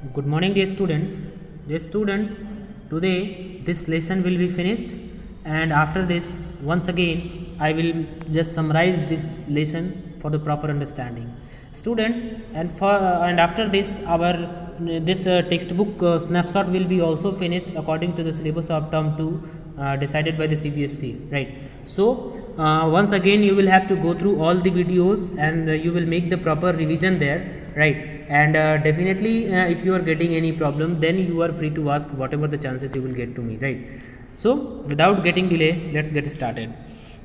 Good morning, dear students. Dear students, today this lesson will be finished, and after this, once again, I will just summarize this lesson for the proper understanding. Students, and after this, our this textbook snapshot will be also finished according to the syllabus of term 2 decided by the CBSE, right? So once again you will have to go through all the videos, and you will make the proper revision there, right? And definitely if you are getting any problem, then you are free to ask whatever the chances you will get to me, right? So without getting delay, let's get started.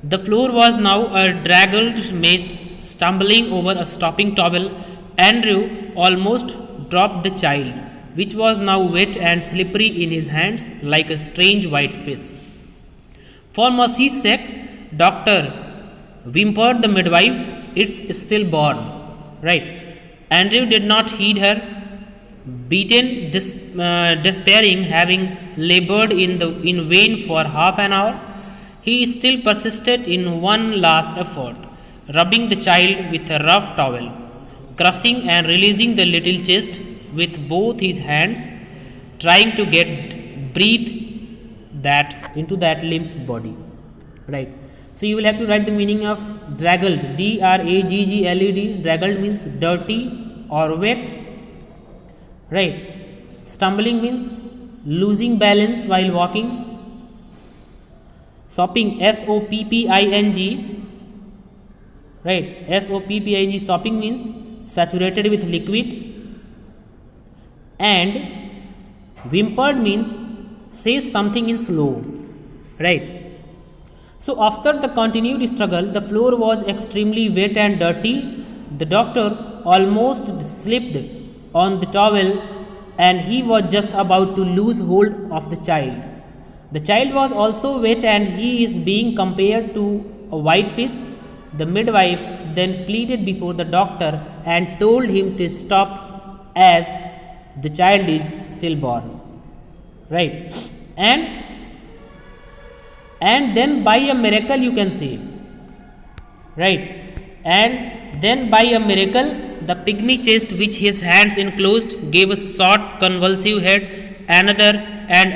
The floor was now a draggled mess. Stumbling over a stopping towel, Andrew almost dropped the child, which was now wet and slippery in his hands like a strange white fish. For mercy's sake, doctor, whimpered the midwife, it's stillborn. Right. Andrew did not heed her. Beaten, despairing, having labored in vain for half an hour, he still persisted in one last effort, rubbing the child with a rough towel, crushing and releasing the little chest with both his hands, trying to get breathe that into that limp body. Right. So you will have to write the meaning of draggled. D-R-A-G-G-L-E-D. Draggled means dirty or wet. Right. Stumbling means losing balance while walking. Sopping, S-O-P-P-I-N-G. Right. S-O-P-P-I-N-G. Sopping means saturated with liquid. And whimpered means says something in slow. Right. So after the continued struggle, the floor was extremely wet and dirty. The doctor almost slipped on the towel, and he was just about to lose hold of the child. The child was also wet, and he is being compared to a white fish. The midwife then pleaded before the doctor and told him to stop as the child is stillborn. Right. And then by a miracle, you can say, right? And then by a miracle, the pygmy chest which his hands enclosed gave a short convulsive head. Another and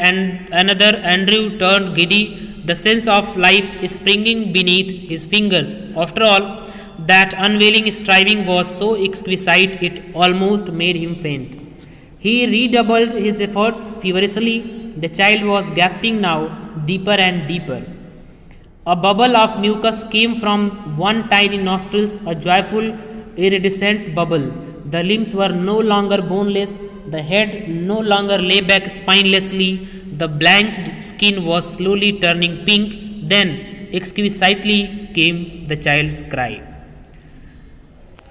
another. Andrew turned giddy, the sense of life springing beneath his fingers. After all, that unwavering striving was so exquisite it almost made him faint. He redoubled his efforts feverishly. The child was gasping now, deeper and deeper. A bubble of mucus came from one tiny nostril, a joyful, iridescent bubble. The limbs were no longer boneless, the head no longer lay back spinelessly, the blanched skin was slowly turning pink. Then, exquisitely, came the child's cry.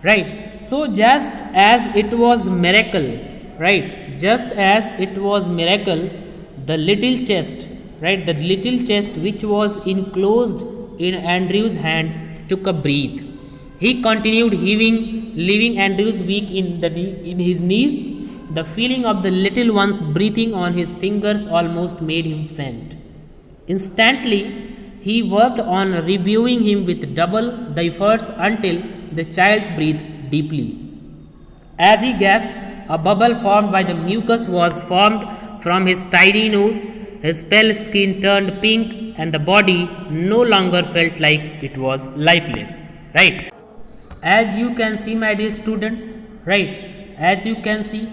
Right. So, just as it was miracle, right? Just as it was miracle, the little chest, right? The little chest which was enclosed in Andrew's hand took a breath. He continued heaving, leaving Andrew's weak in his knees. The feeling of the little one's breathing on his fingers almost made him faint. Instantly, he worked on reviewing him with double the efforts until the child breathed deeply. As he gasped, a bubble formed by the mucus was formed from his tiny nose. His pale skin turned pink, and the body no longer felt like it was lifeless. Right? As you can see, my dear students, right? As you can see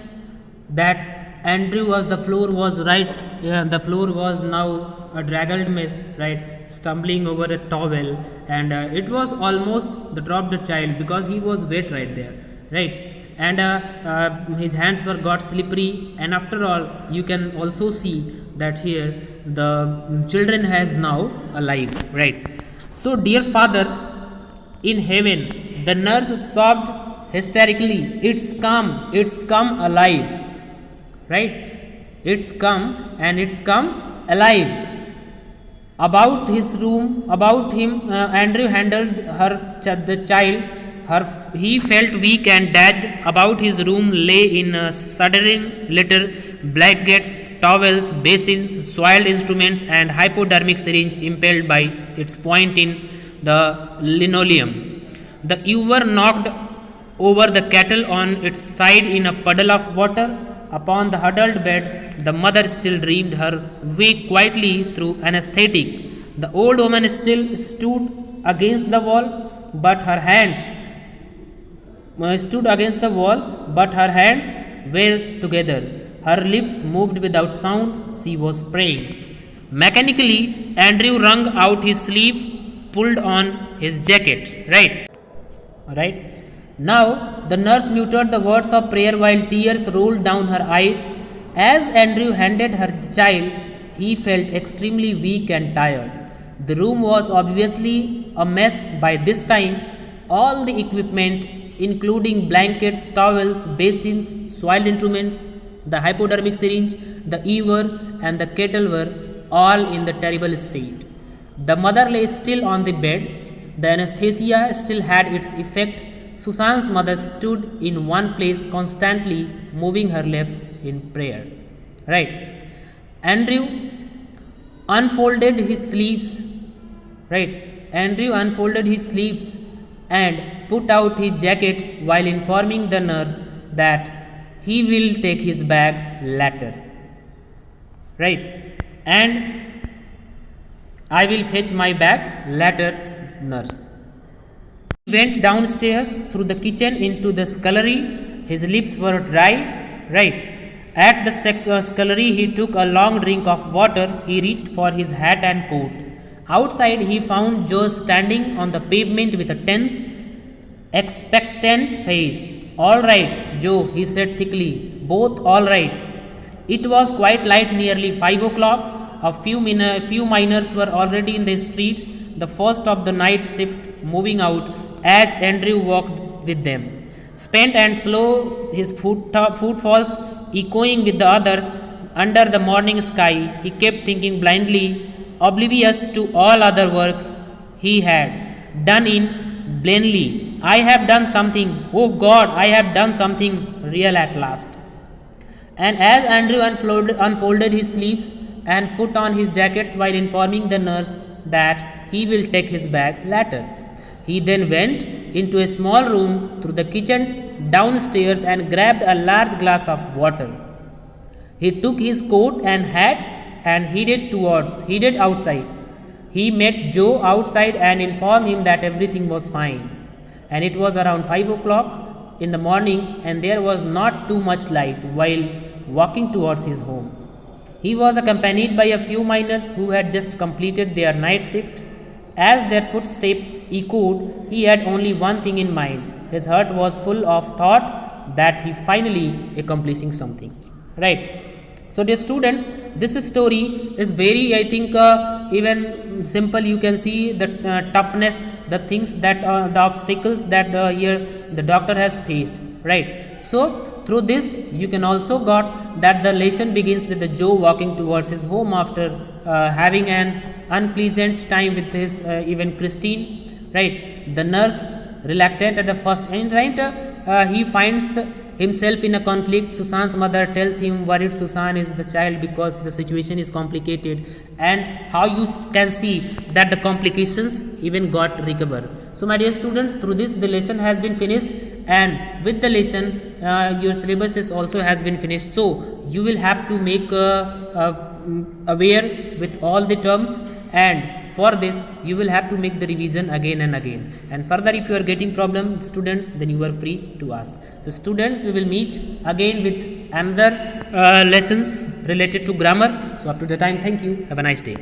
that Andrew was the floor was right. The floor was now a draggled mess, right? Stumbling over a towel, and it was almost the dropped the child because he was wet right there, right? And his hands were got slippery, and after all, you can also see that here the children has now alive, right? So, dear Father in heaven, the nurse sobbed hysterically, it's come alive, right? It's come and it's come alive. About him, Andrew handled the child. He felt weak and dazed. About his room lay in a shuddering litter, blankets, towels, basins, soiled instruments, and hypodermic syringe impaled by its point in the linoleum. The ewer knocked over the kettle on its side in a puddle of water. upon the huddled bed, the mother still dreamed her way quietly through anesthetic. The old woman still stood against the wall, but her hands were together. Her lips moved without sound. She was praying. Mechanically, Andrew wrung out his sleeve, pulled on his jacket. Right. Now, the nurse muttered the words of prayer while tears rolled down her eyes. As Andrew handed her the child, he felt extremely weak and tired. The room was obviously a mess by this time. All the equipment, including blankets, towels, basins, soiled instruments, the hypodermic syringe, the ewer, and the kettle were all in the terrible state. The mother lay still on the bed. The anesthesia still had its effect. Susan's mother stood in one place constantly moving her lips in prayer. Right. Andrew unfolded his sleeves. Andrew unfolded his sleeves and put out his jacket while informing the nurse that he will take his bag later. And I will fetch my bag later, nurse. He went downstairs through the kitchen into the scullery. His lips were dry. At the scullery, he took a long drink of water. He reached for his hat and coat. Outside, he found Joe standing on the pavement with a tense, expectant face. All right, Joe, he said thickly. Both all right. It was quite light, nearly 5 o'clock. A few miners were already in the streets, the first of the night shift moving out as Andrew walked with them. Spent and slow, his footfalls echoing with the others under the morning sky, he kept thinking blindly, oblivious to all other work he had done in Blenheim. I have done something. Oh God, I have done something real at last. And as Andrew unfolded his sleeves and put on his jackets while informing the nurse that he will take his bag later, he then went into a small room through the kitchen downstairs and grabbed a large glass of water. He took his coat and hat and headed outside. He met Joe outside and informed him that everything was fine. And it was around 5 o'clock in the morning and there was not too much light while walking towards his home. He was accompanied by a few miners who had just completed their night shift. As their footsteps echoed, he had only one thing in mind. His heart was full of thought that he finally accomplishing something. So dear students, this story is very, I think, even simple. You can see the toughness, the things that the obstacles that here the doctor has faced. So through this you can also got that the lesson begins with the Joe walking towards his home after having an unpleasant time with his even Christine. The nurse reluctant at the first end. He finds himself in a conflict. Susan's mother tells him worried Susan is the child because the situation is complicated, and how you can see that the complications even got recovered. So my dear students, through this the lesson has been finished, and with the lesson your syllabus is also has been finished. So you will have to make aware with all the terms, and for this you will have to make the revision again and again. And further, if you are getting problem students, then you are free to ask. So students, we will meet again with another lessons related to grammar. So up to the time, thank you, have a nice day.